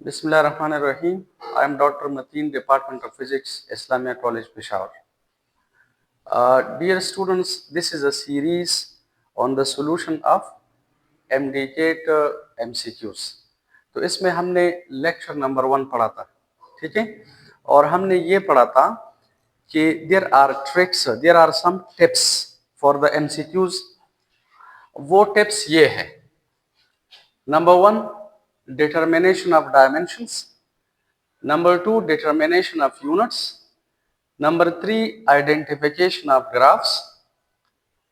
Bismillahirrahmanirrahim. I am Dr. Mateen, Department of Physics, Islamia College, Peshawar. Dear students, this is a series on the solution of MDCAT MCQs. तो इसमें हमने lecture number 1 पढ़ा था, ठीक है। और हमने ये पढ़ा था कि there are some tips for the MCQs. वो टिप्स ये है: number 1, determination of dimensions. Number 2, determination of units. Number 3, identification of graphs.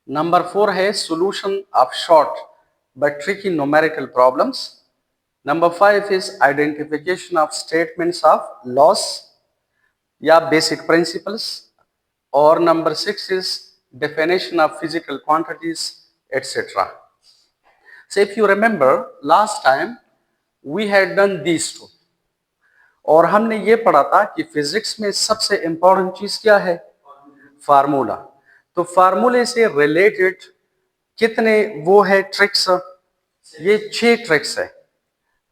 Number 4 है solution of short but tricky numerical problems. Number 5 is identification of statements of laws या basic principles. और number 6 is definition of physical quantities, etc. So if you remember, last time we had done these two. और हमने ये पढ़ा था कि physics में सबसे इंपॉर्टेंट चीज क्या है? फार्मूला. तो फार्मूले से रिलेटेड कितने वो है ट्रिक्स? ये 6 ट्रिक्स है.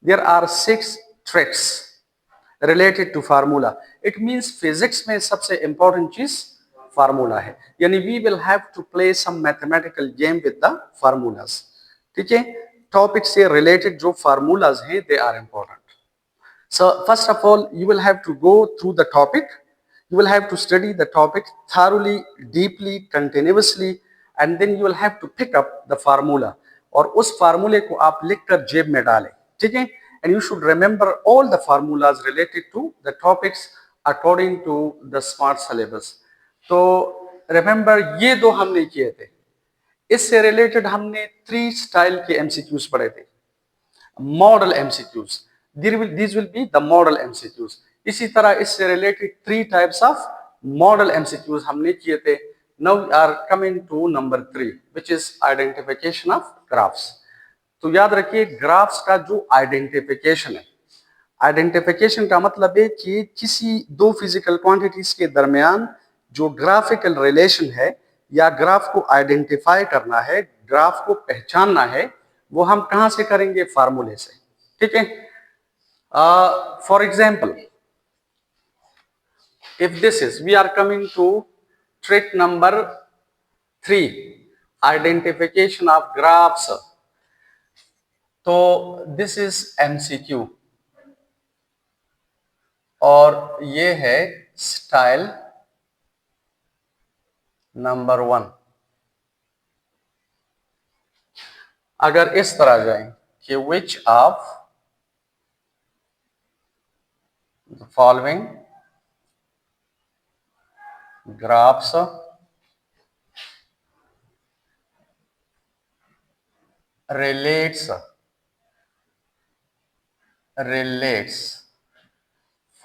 There are 6 tricks related to formula. It means physics में सबसे इंपॉर्टेंट चीज फार्मूला है. यानी we will have to play some mathematical game with the formulas. ठीक है. टॉपिक से रिलेटेड जो फार्मूलाज हैं they are important. So first of all, you will have to go through the topic. You will have to study the topic thoroughly, deeply, continuously, and then you will have to pick up the formula. और उस फार्मूले को आप लिखकर जेब में डालें, ठीक है? And you should remember all the formulas related to the topics according to the smart syllabus. तो remember ये दो हमने किए थे. इससे रिलेटेड हमने 3 स्टाइल के MCQs पढ़े थे. Model MCQs. These will be the model MCQs. इसी तरह इससे related 3 types of model MCQs हमने किए थे. Now we are coming to number 3, which is identification of graphs. तो याद रखिए, ग्राफ्स का जो आइडेंटिफिकेशन है, आइडेंटिफिकेशन का मतलब है कि किसी दो फिजिकल क्वांटिटीज के दरमियान जो ग्राफिकल रिलेशन है या ग्राफ को आइडेंटिफाई करना है, ग्राफ को पहचानना है, वो हम कहां से करेंगे? फार्मूले से. ठीक है. For example, if this is, we are coming to trick number 3, identification of graphs. तो this is MCQ और ये है स्टाइल नंबर 1. अगर इस तरह जाएं कि which of the following graphs relates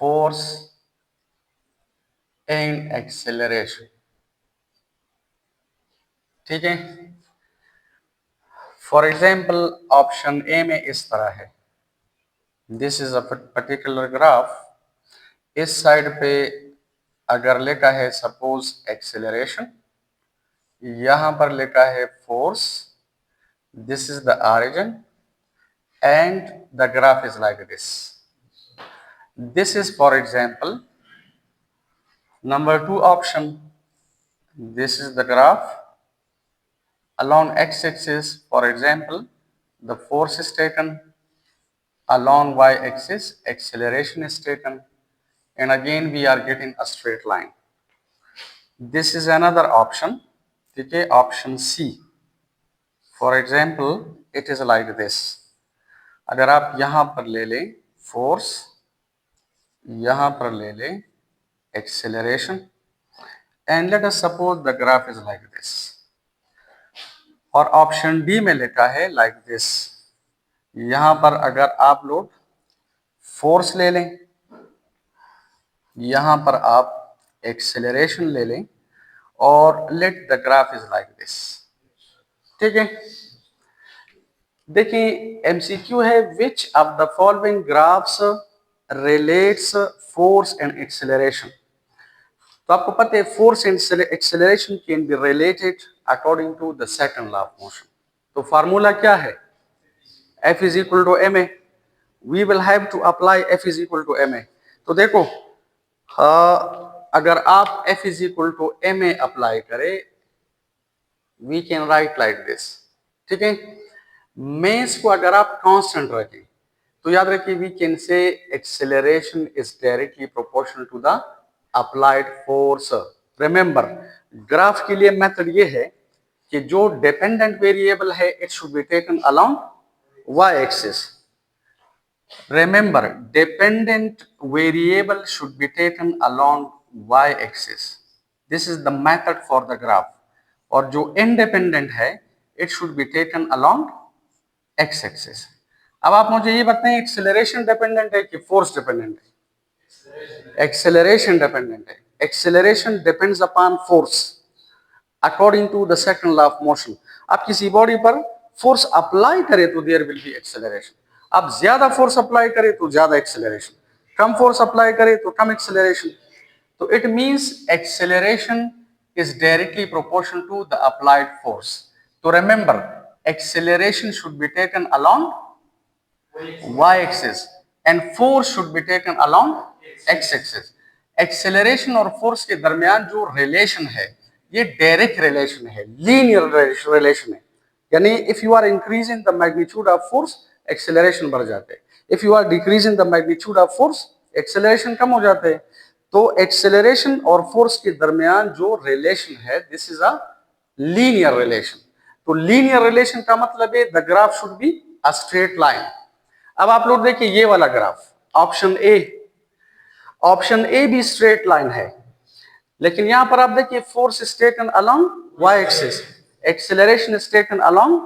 force and acceleration. ठीक है. फॉर एग्जाम्पल ऑप्शन ए में इस तरह है. This is a particular graph. इस साइड पे अगर लिखा है सपोज एक्सेलरेशन, यहां पर लिखा है force, this is the origin and the graph is like this. This is for example number 2 option. This is the graph. Along x-axis, for example, the force is taken. Along y-axis, acceleration is taken. And again, we are getting a straight line. This is another option. Okay, option C. For example, it is like this. अगर आप यहाँ पर ले लें force, यहाँ पर ले लें acceleration, and let us suppose the graph is like this. और ऑप्शन डी में लिखा है लाइक दिस. यहां पर अगर आप लोग फोर्स ले लें, यहां पर आप एक्सेलरेशन ले लें और let the graph is like this. ठीक है. देखिए, एमसीक्यू है which of the following graphs relates force and acceleration. तो आपको पता है force and acceleration can be related according to the second law of motion. तो फार्मूला क्या है? F is equal to ma. We will have to apply F is equal to M A. तो देखो अगर आप F is equal to M A apply करें, we can write like this, ठीक है। मेस को अगर आप कांस्टेंट रखें तो याद रखिए we can say acceleration is directly proportional to the applied force. Remember graph के लिए मेथड ये है कि जो डिपेंडेंट वेरिएबल है it should be taken along y axis. Remember, dependent variable should be taken along y-axis. This is the method for the graph. और जो independent है, it should be taken along x-axis. अब आप मुझे ये बताएं acceleration dependent है कि force dependent है? Acceleration dependent है. Acceleration depends upon force. According to the second law of motion. आप किसी बॉडी पर फोर्स अप्लाई करें तो देयर विल बी एक्सेलरेशन। आप ज्यादा फोर्स अप्लाई करें तो ज्यादा एक्सेलरेशन, कम फोर्स अप्लाई करें तो कम एक्सेलरेशन। तो it means acceleration is directly proportional to the applied force. तो remember acceleration should be taken along y axis and force should be taken along x axis. Acceleration और force के दरमियान जो relation है ये डायरेक्ट रिलेशन है, linear relation है। यानी if you are increasing the magnitude of force acceleration बढ़ जाते हैं, if you are decreasing the magnitude of force acceleration कम हो जाते हैं। तो एक्सेलरेशन और फोर्स के दरमियान जो रिलेशन है this is a linear relation. तो लीनियर रिलेशन का मतलब है the graph should be a straight line. अब आप लोग देखिए ये वाला ग्राफ ऑप्शन ए भी स्ट्रेट लाइन है, लेकिन यहां पर आप देखिए force is taken along y axis, acceleration is taken along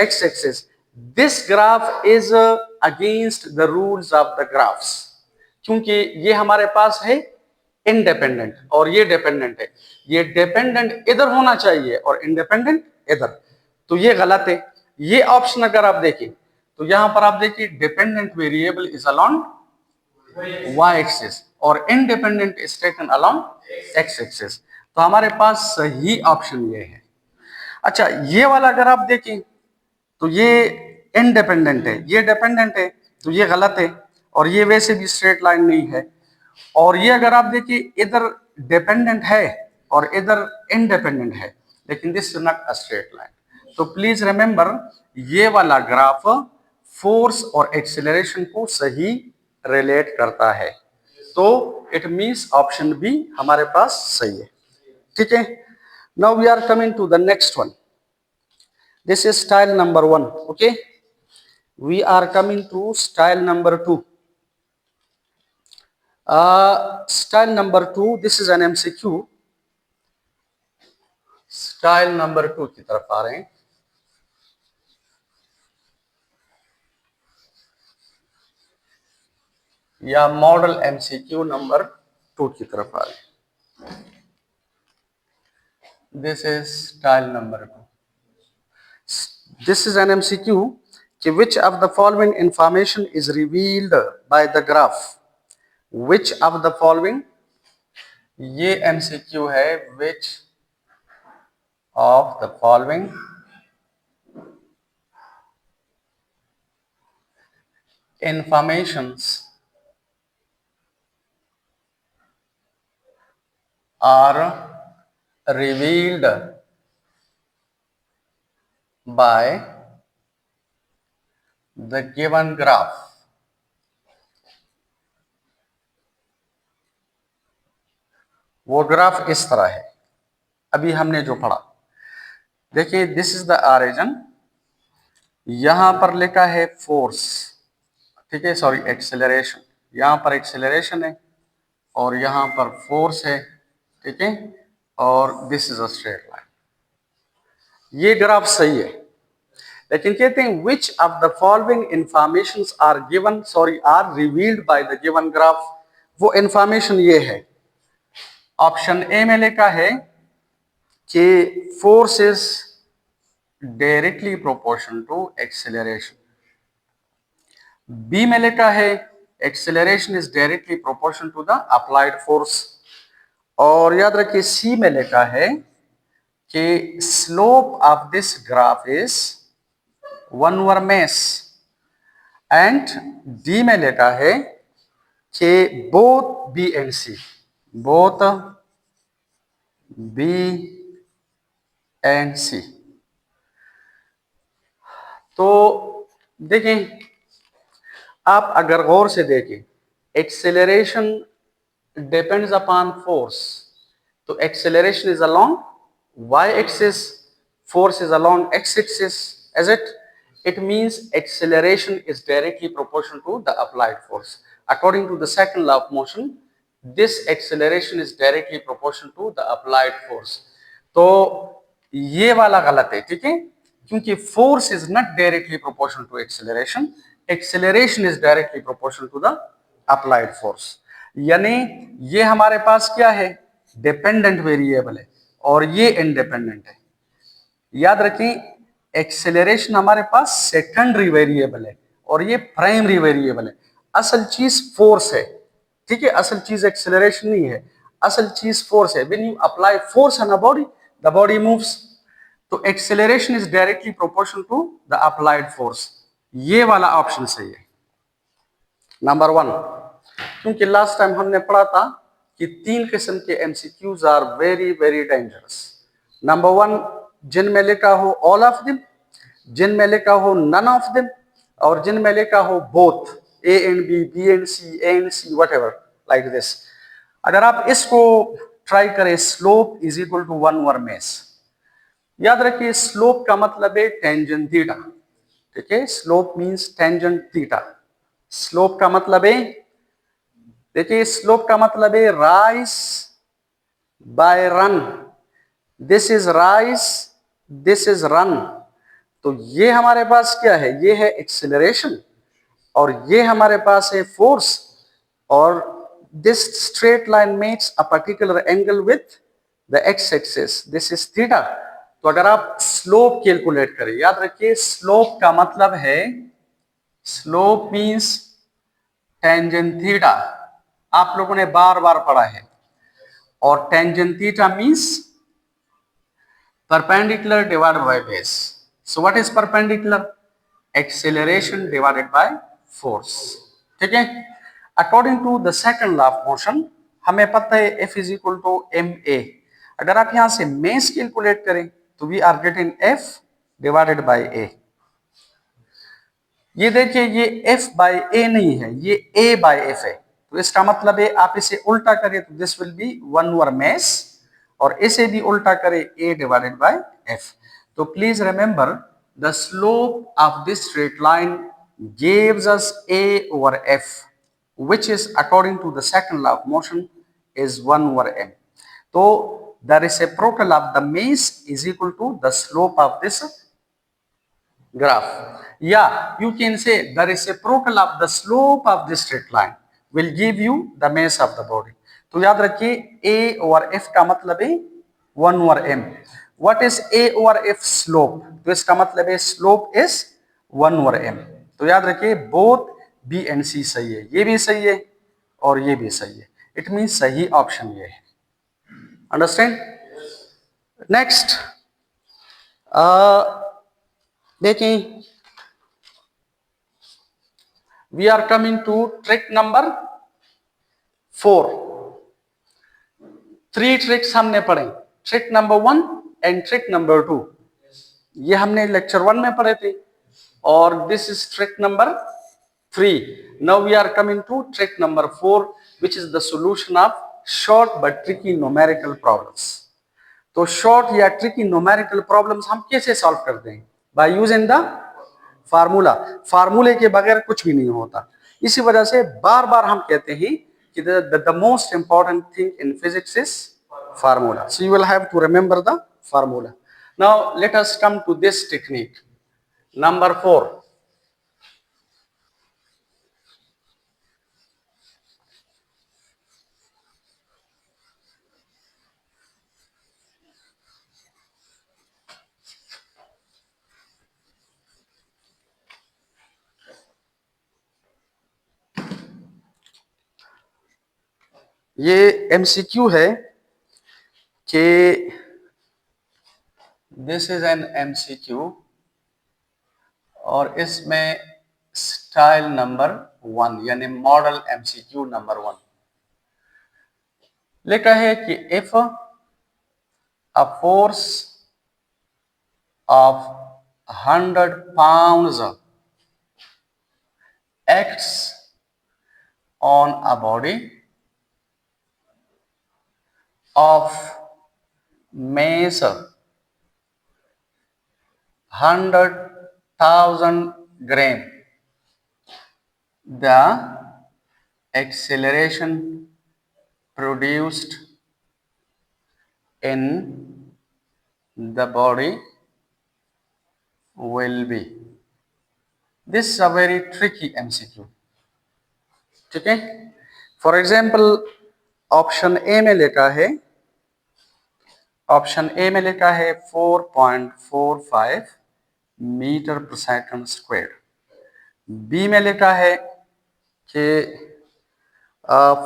x axis. This graph is against the rules of the graphs, क्योंकि ये हमारे पास है इंडिपेंडेंट और ये डिपेंडेंट है। ये डिपेंडेंट इधर होना चाहिए और इंडिपेंडेंट इधर, तो ये गलत है। ये ऑप्शन अगर आप देखें तो यहां पर आप देखिए dependent variable is along y axis और independent is taken along x axis. तो हमारे पास सही ऑप्शन ये है। अच्छा ये वाला अगर आप देखें तो ये इंडिपेंडेंट है, ये डिपेंडेंट है, तो ये गलत है और ये वैसे भी स्ट्रेट लाइन नहीं है। और ये अगर आप देखिए इधर डिपेंडेंट है और इधर इंडिपेंडेंट है, लेकिन this is not a straight line. तो प्लीज रिमेंबर ये वाला ग्राफ फोर्स और एक्सेलरेशन को सही रिलेट करता है। तो इट मींस ऑप्शन बी हमारे पास सही है, ठीक है। Now we are coming to the next one. This is style number 1, okay. We are coming to style number 2। Style number 2, this is an MCQ. Style number 2 की तरफ आ रहे हैं। या मॉडल एमसीक्यू नंबर 2 की तरफ आ रहे हैं। This is style number 2। This is an MCQ कि which of the following information is revealed by the graph? Which of the following, ये MCQ है which of the following informations are revealed by the given graph? वो graph इस तरह है, अभी हमने जो पढ़ा। देखिए दिस इज द ऑरिजिन, यहां पर लिखा है फोर्स, ठीक है, सॉरी एक्सेलरेशन, यहां पर एक्सेलरेशन है और यहां पर फोर्स है, ठीक है, और this is a straight line. ये ग्राफ सही है, लेकिन कहते हैं which of the following informations are given, sorry, are revealed by the given graph? वो इंफॉर्मेशन ये है, ऑप्शन ए में लिखा है कि force is directly proportional to acceleration, B में लिखा है acceleration is directly proportional to the applied force, और याद रखिए सी में लिखा है कि slope of this graph is 1/मेस। एंड डी में लिखा है कि both B and C, both B and C. तो देखें, आप अगर गौर से देखें, एक्सेलरेशन डिपेंड्स अपॉन फोर्स, तो acceleration is along y axis, force is along x axis, is it? It means acceleration is directly proportional to the applied force. According to the second law of motion, this acceleration is directly proportional to the applied force. तो ये वाला गलत है, ठीक है, क्योंकि force is not directly proportional to acceleration, acceleration is directly proportional to the applied force. यानी ये हमारे पास क्या है, डिपेंडेंट वेरिएबल है और ये इंडिपेंडेंट है। याद रखें, एक्सेलरेशन हमारे पास सेकेंडरी वेरिएबल है और ये प्राइमरी वेरिएबल है। असल चीज फोर्स है, ठीक है, असल चीज एक्सेलरेशन नहीं है, असल चीज फोर्स है। When you apply force on a body, the body moves. तो acceleration is directly proportional to the applied force. ये वाला ऑप्शन सही है, नंबर 1। क्योंकि लास्ट टाइम हमने पढ़ा था कि 3 किस्म के MCQs are very very dangerous. Number 1, जिनमें लिखा हो ऑल ऑफ देम, जिनमें लिखा हो नन ऑफ देम, और जिनमें लिखा हो both, A and B, B and C, A and C, whatever like this. अगर आप इसको ट्राई करें, slope is equal to 1 over mass. याद रखिए, स्लोप का मतलब है टेंजेंट थीटा, ठीक है, slope means tangent theta. Slope का मतलब है, देखिए, स्लोप का मतलब है rise by run. This is rise, this is run. तो ये हमारे पास क्या है, ये है एक्सेलरेशन और ये हमारे पास है फोर्स, और this straight line makes a particular angle with the x axis, this is theta. तो अगर आप स्लोप कैलकुलेट करें, याद रखिए, स्लोप का मतलब है, स्लोप मींस टेंजेंट थीटा, आप लोगों ने बार बार पढ़ा है। और tangent theta means perpendicular divided by base. So what is perpendicular? Acceleration divided by force, ठीक है। According to the second law of motion, हमें पता है F is equal to ma। अगर आप यहां से mass कैलकुलेट करें तो we are getting F divided by a। ये देखिए, ये F by a नहीं है, ये a by F है। तो इसका मतलब है, आप इसे उल्टा करें तो this will B 1 over mass, और इसे भी उल्टा करें a डिवाइडेड बाय f। तो please remember, the slope of this straight line gives us a over f, which is according to the second law of motion is 1 over m। तो the reciprocal of the mass is equal to the slope of this graph। Yeah, you can say the reciprocal of the slope of this straight line will give you the mass of the body। तो याद रखिए, a over f का मतलब है 1 over m। What is a over f? Slope. तो इसका मतलब है स्लोप इज 1 over m। तो याद रखिए, बोथ b एंड c सही है, ये भी सही है और ये भी सही है। इट मीन सही ऑप्शन ये है। अंडरस्टैंड? नेक्स्ट देखें, we are coming to trick number 4। 3 tricks हमने पढ़े, trick number 1 and trick number 2। ये हमने लेक्चर 1 में पढ़े थे, और this is trick number 3। Now we are coming to trick number 4, which is the solution of short but tricky numerical problems. तो short या ट्रिकी न्यूमेरिकल प्रॉब्लम्स हम कैसे सॉल्व करते हैं? By using the formula. फार्मूले के बगैर कुछ भी नहीं होता। इसी वजह से बार बार हम कहते हैं कि the most important thing in physics is formula, so you will have to remember the formula। now let us come to this technique number 4। ये एमसीक्यू है कि दिस इज एन एमसीक्यू, और इसमें स्टाइल नंबर 1 यानी model MCQ number 1 लिखा है कि if a force of 100 pounds acts on a body of mass 100,000 gram, the acceleration produced in the body will be. This is a very tricky MCQ. ठीक है, for example option A में लिखा है, option A में लिखा है 4.45 metre per second square, B में लिखा है कि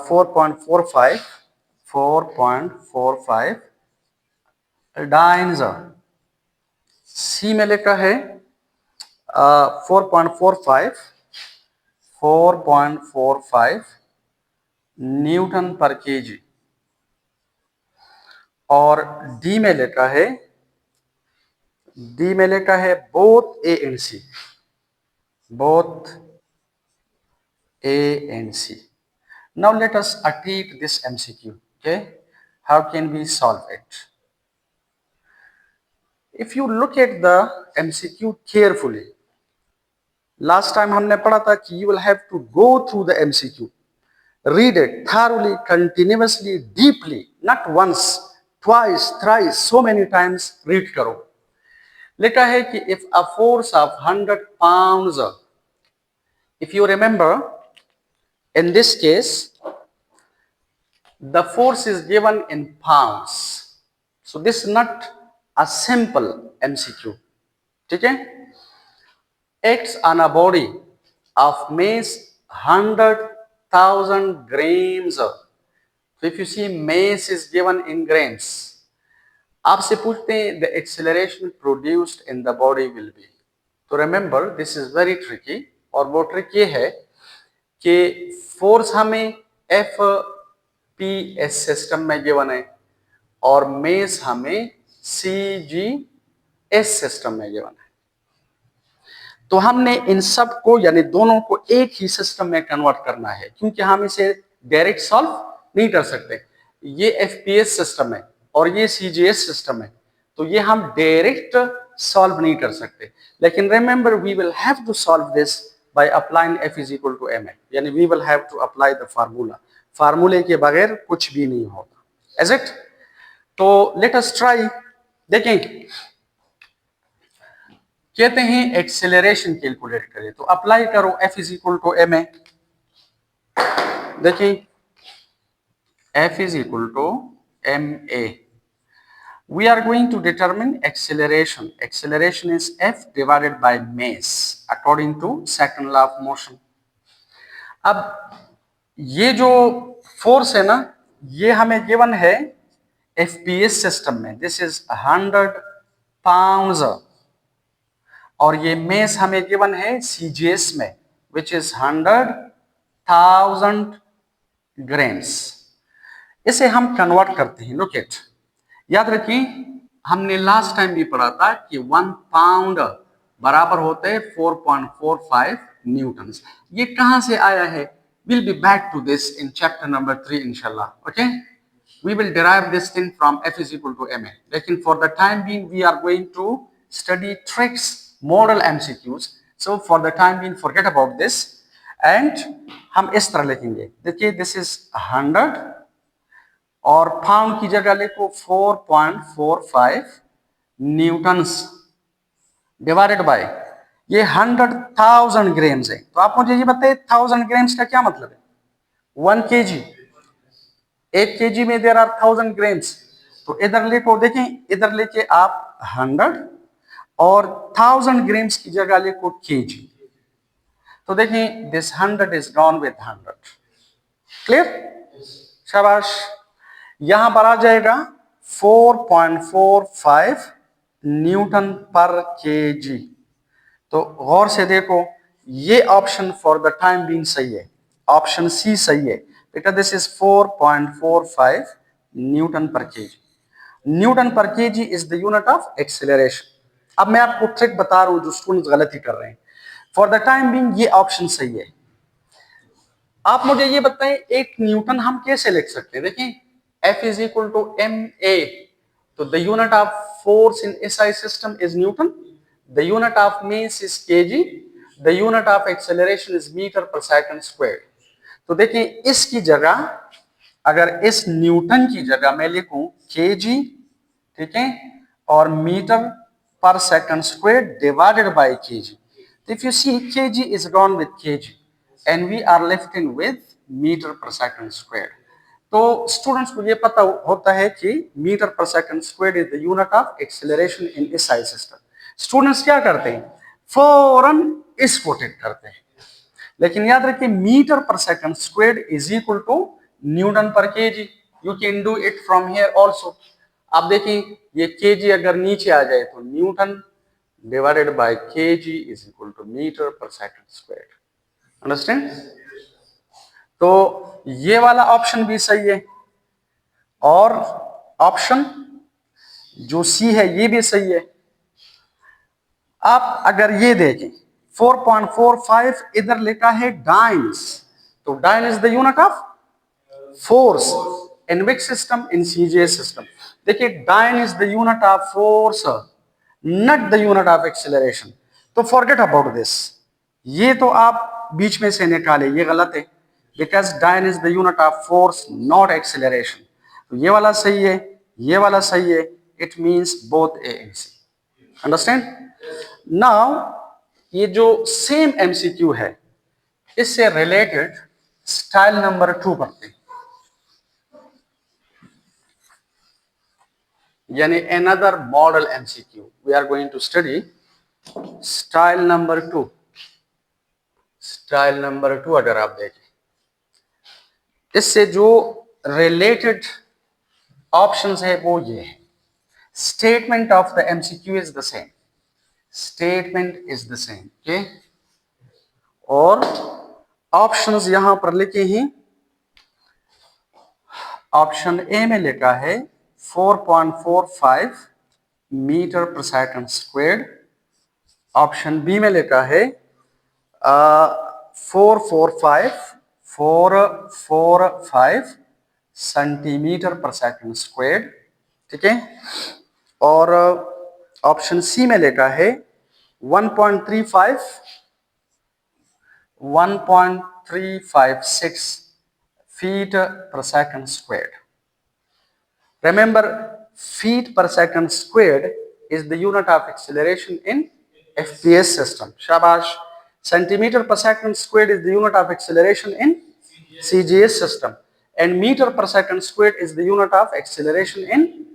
4.45 डायनेमिक्स, सी में लिखा है 4.45 न्यूटन पर केजी, और डी में लिखा है both A and C, both A and C. Now let us take this MCQ. Okay, how can we solve it? If you look at the MCQ carefully, last time हमने पढ़ा था कि you will have to go through the MCQ, read it thoroughly, continuously, deeply, not once, twice, thrice, so many times read करो. लिखा है कि if a force of 100 pounds, if you remember, in this case, the force is given in pounds. So this is not a simple MCQ. ठीक है? Acts on a body of mass 100,000 grams. So if you see mass is given in grams, आपसे पूछते हैं the acceleration produced in the body will be. तो remember this is very tricky, और वो trick ये है कि फोर्स हमें FPS सिस्टम में गिवन है और मेस हमें CGS सिस्टम में गिवन है, तो हमने इन सब को यानी दोनों को एक ही सिस्टम में कन्वर्ट करना है, क्योंकि हम इसे डायरेक्ट सॉल्व नहीं कर सकते. ये FPS सिस्टम है और ये CGS सिस्टम है, तो ये हम डायरेक्ट सॉल्व नहीं कर सकते. लेकिन remember we will have to solve this by applying F is equal to ma, यानी we will have to apply the formula. फार्मूले के बगैर कुछ भी नहीं होगा. Is it? तो let us try. देखें, कहते हैं एक्सेलरेशन कैलकुलेट करें, तो अप्लाई करो F is equal to ma. देखें F is equal to ma. We are going to determine acceleration. Acceleration is F divided by mass according to second law of motion. अब ये जो force है ना, ये हमें गिवन है FPS सिस्टम में, दिस इज 100 पाउंड्स, और ये मेस हमें गिवन है CGS में विच इज 100,000 ग्राम्स. इसे हम कन्वर्ट करते हैं. लुक एट, याद रखिए हमने लास्ट टाइम भी पढ़ा था कि 1 पाउंड बराबर होते हैं 4.45 न्यूटन. ये कहां से आया है? We'll be back to this in chapter number 3 inshallah. Okay, we will derive this thing from F is equal to ma. लेकिन for the time being we are going to study tricks, model MCQs. So for the time being forget about this, and हम इस तरह लिखेंगे. देखिए this is 100 और pound की जगह लिखो 4.45 न्यूटन्स डिवाइडेड बाय ये 100,000 ग्राम्स है. तो आप मुझे ये बताइए 1000 ग्राम्स का क्या मतलब है? 1 kg, 1 kg में देयर आर 1000 ग्राम्स. तो इधर लिखो, देखें इधर लेके आप 100 और 1000 ग्राम्स की जगह लिखो kg. तो देखें this 100 is gone with 100. Clear? शाबाश. यहां पर आ जाएगा 4.45 न्यूटन पर केजी. तो गौर से देखो, ये option for the time being सही है, ऑप्शन सी सही है बेटा। This is 4.45 Newton per KG. Newton per KG is the unit of acceleration. अब मैं आपको ट्रिक बता रहा हूं जो स्टूडेंट्स गलती कर रहे हैं। फॉर द टाइम बीइंग ये ऑप्शन सही है। आप मुझे ये बताएं, एक न्यूटन हम कैसे लिख सकते हैं? देखिए F is equal to M A, तो the unit of force in SI system is newton, the unit of mass is KG, the unit of acceleration is metre per second square. तो देखिए इसकी जगह, अगर इस न्यूटन की जगह मैं लिखूं केजी, ठीक है, और metre per second square divided by KG. If you see KG is gone with KG and we are left in with metre per second square. तो स्टूडेंट्स को ये पता होता है कि metre per second square is the unit of acceleration in SI system. Students क्या करते हैं, फौरन इसको टिक करते हैं, लेकिन याद रखिए metre per second square is equal to newton per KG. You can do it from here also. आप देखिए ये केजी अगर नीचे आ जाए तो newton divided by KG is equal to metre per second square. Understand? तो ये वाला ऑप्शन भी सही है और ऑप्शन जो सी है ये भी सही है। आप अगर ये देखें 4.45 इधर लिखा है डाइन्स, तो dyne is the unit of force in which system? In CGS system. देखिए dyne is the unit of force, not the unit of acceleration. तो फॉरगेट अबाउट दिस, ये तो आप बीच में से निकाले, ये गलत है, because dyne is the unit of force not acceleration. तो ये वाला सही है, ये वाला सही है, it means both A and C. Understand? Now ये जो सेम एमसीक्यू है इससे रिलेटेड स्टाइल नंबर 2 पढ़ते हैं, यानी another model MCQ we are going to study style number 2। Style number 2 अगर आप देखें, इससे जो रिलेटेड ऑप्शंस है वो ये है। Statement of the MCQ is the same, statement is the same, okay. और ऑप्शंस यहां पर लिखे हैं, ऑप्शन ए में लिखा है 4.45 metre per second square, option B में लिखा है 445 सेंटीमीटर पर सेकंड स्क्वायर, ठीक है। और ऑप्शन सी में लिखा है 1.356 फीट पर second square. Remember, feet per second squared is the unit of acceleration in FPS system. Shabash. Centimeter per second squared is the unit of acceleration in CGS system. And meter per second squared is the unit of acceleration in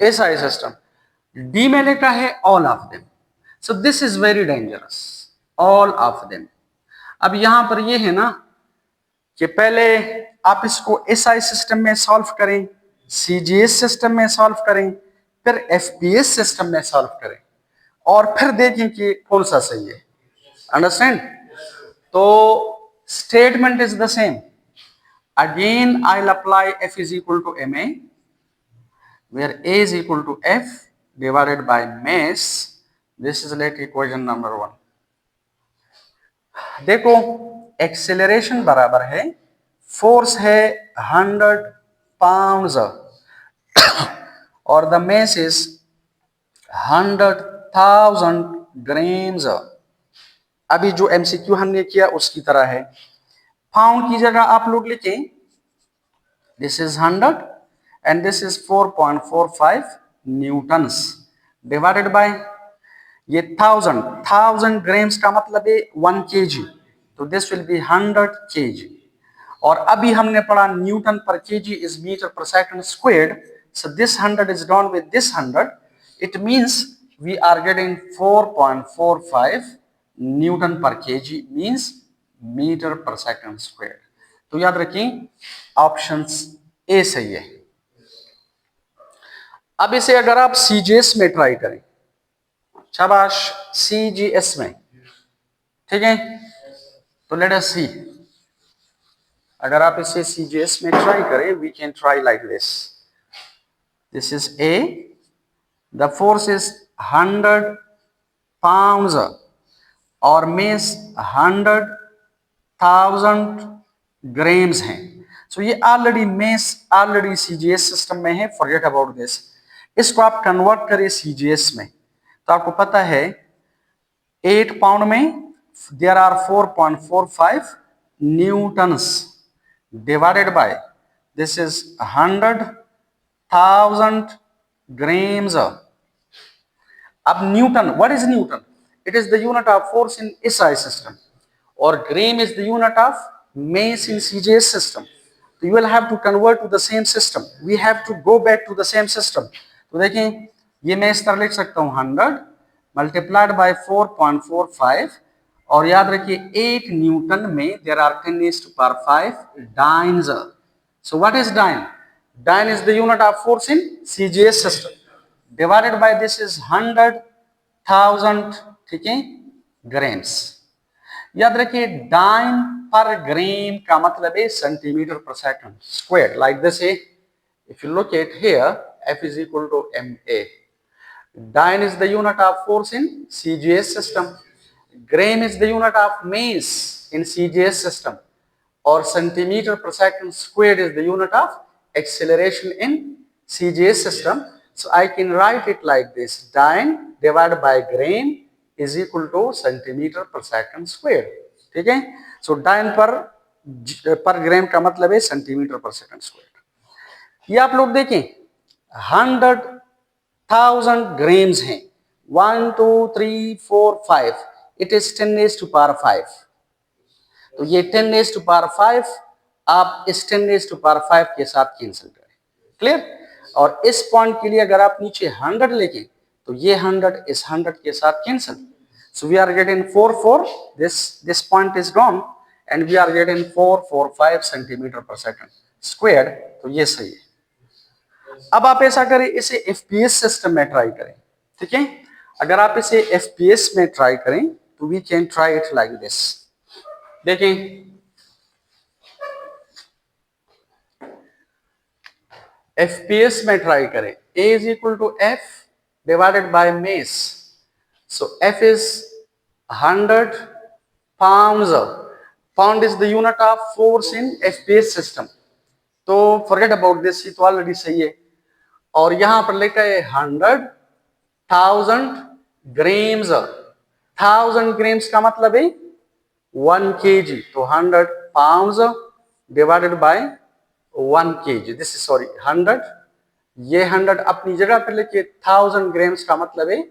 SI system. D में लिखा है all of them. So this is very dangerous. All of them. अब यहां पर ये है ना कि पहले आप इसको SI सिस्टम में सॉल्व करें, सीजीएस सिस्टम में सॉल्व करें, फिर एफपीएस सिस्टम में सॉल्व करें और फिर देखें कि कौन सा सही है। अंडरस्टैंड? तो statement is the same. Again I will apply F is equal to M A, where A is equal to F divided by mass. This is like equation number 1। देखो एक्सेलरेशन बराबर है, फोर्स है 100 pounds और the mass is 100,000 grams. अभी जो MCQ हमने किया उसकी तरह है, पाउंड की जगह आप लोग लिखें this is 100 and this is 4.45 newtons divided bye ये 1000 ग्राम्स का मतलब है 1 केजी, तो दिस विल बी 100 केजी। और अभी हमने पढ़ा Newton per KG is metre per second squared, so this 100 is done with this 100, it means we are getting 4.45 Newton per KG means metre per second square. तो याद रखें option A सही है। अब इसे अगर आप सीजीएस में ट्राई करें, शाबाश, सीजीएस में, ठीक है, तो लेट अस सी, अगर आप इसे सीजीएस में ट्राई करें, we can try like this is a, the force is 100 pounds और मेस 100,000 ग्राम्स हैं। सो ये already mass already CGS system में है, फॉरगेट अबाउट दिस। इसको आप कन्वर्ट करें सीजीएस में, तो आपको पता है 8 पाउंड में there are 4.45 newtons divided by this is 100,000 grams. अब newton, what is newton? It is the unit of force in SI system, और gram is the unit of mass in CGS system. So you will have to convert to the same system. We have to go back to the same system. तो देखें, ये मैं इस तरह लिख सकता हूँ 100 मल्टीप्लाइड बाय 4.45, और याद रखिए 8 न्यूटन में there are 10⁵ dynes. So what is dyne? Dyne is the unit of force in CGS system. Divided by this is 100,000, ठीक है, ग्राम्स। याद रखिए डाइन पर ग्राम का मतलब है सेंटीमीटर पर सेकंड स्क्वायर, लाइक दिस है। If you look at here, F is equal to MA. Dyne is the unit of force in CGS system. Gram is the unit of mass in CGS system. Or centimeter per second squared is the unit of acceleration in CGS system. So I can write it like this: dyne divided by gram is equal to centimeter per second squared. ठीक है, सो dine पर ग्राम का मतलब है centimetre पर second square. ये आप लोग देखें 100,000 ग्राम्स हैं, 1 2 3 4 5, इट इज 10⁵5। तो ये 10⁵5 आप इस 10⁵5 के साथ कैंसिल करें, क्लियर। और इस पॉइंट के लिए अगर आप नीचे 100 लेके, तो ये 100 इस 100 के साथ cancel. So we are getting 4 this point is gone and we are getting 445 centimeter per second squared. तो ये सही है। अब आप ऐसा करें, इसे FPS सिस्टम में ट्राई करें, ठीक है। अगर आप इसे FPS में ट्राई करें तो we can try it like this। देखें, FPS में ट्राई करें, A is equal to F divided by mass. So F is 100 pounds. Pound is the unit of force in FPS system. तो forget about this, ये तो already सही है। और यहां पर लिखा है 100,000 ग्राम्स। 1000 ग्राम्स का मतलब है 1 kg, तो 100 pounds divided bye 1 kg। This is sorry 100, ये 100 अपनी जगह पर लिखिए, 1000 ग्राम्स का मतलब है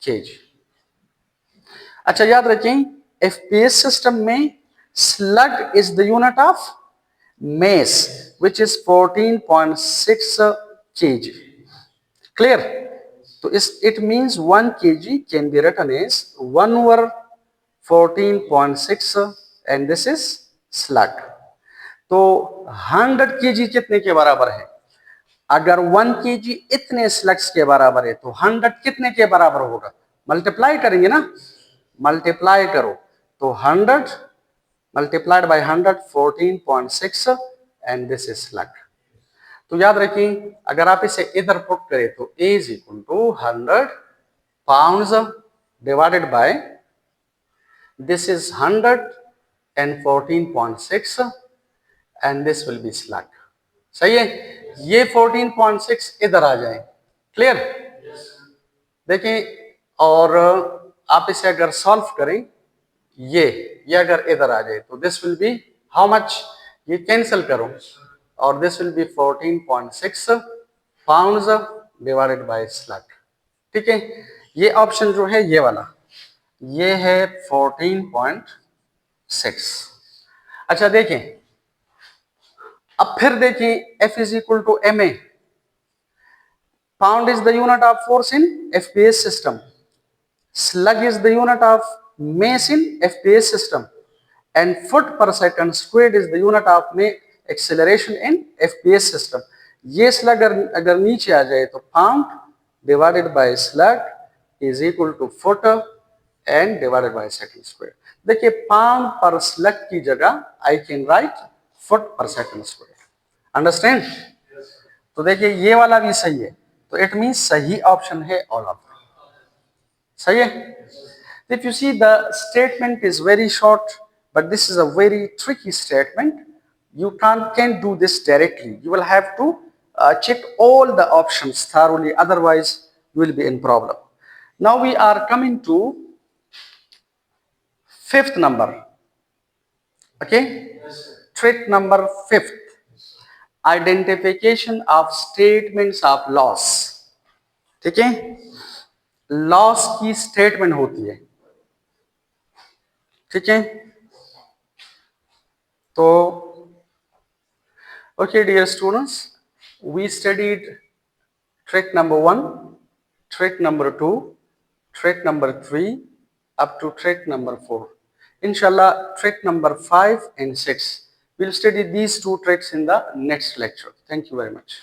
kg। अच्छा याद रखें, FPS सिस्टम में slug is the unit of mass which is 14.6 kg, clear. तो इस it means 1 kg can be written as 1/14.6 and this is slug. तो 100 kg कितने के बराबर है? अगर 1 kg इतने स्लग्स के बराबर है तो 100 कितने के बराबर होगा? मल्टीप्लाई करेंगे ना, मल्टीप्लाई करो, तो 100 multiplied by 100 14.6 and this is slug. तो याद रखिए, अगर आप इसे इधर पुट करें तो A is equal to 100 pounds divided by this is 100 and 14.6 and this will be slug. सही है, ये 14.6 इधर आ जाए, क्लियर। देखिए, और आप इसे अगर सॉल्व करें, ये अगर इधर आ जाए तो this will B how much, ये कैंसिल करो, और this will B 14.6 pounds divided bye slug, ठीक है। ये ऑप्शन जो है ये वाला, ये है 14.6। अच्छा देखें, अब फिर देखें, F is equal to MA। Pound is the unit of force in FPS system, slug is the unit of mass in FPS system, and foot per second squared is the unit of acceleration in FPS system. ये slug अगर नीचे आ जाए तो pound divided by slug is equal to foot and divided by second square. देखिए palm per slug की जगह I can write foot per second square. Understand? तो देखिए ये वाला भी सही है, तो इट मीन सही ऑप्शन है ऑल ऑफ them. सही है? If you see the statement is very short, but this is a very tricky statement. You can't do this directly. You will have to check all the options thoroughly, otherwise you will be in problem. Now we are coming to fifth number. Okay? Trick number fifth. Identification of statements of loss. ठीक है? Loss की statement होती है, ठीक है? तो okay dear students, we studied trick number 1, trick number 2, trick number 3 up to trick number 4. Inshallah trick number 5 and 6 we'll study these two tricks in the next lecture. Thank you very much.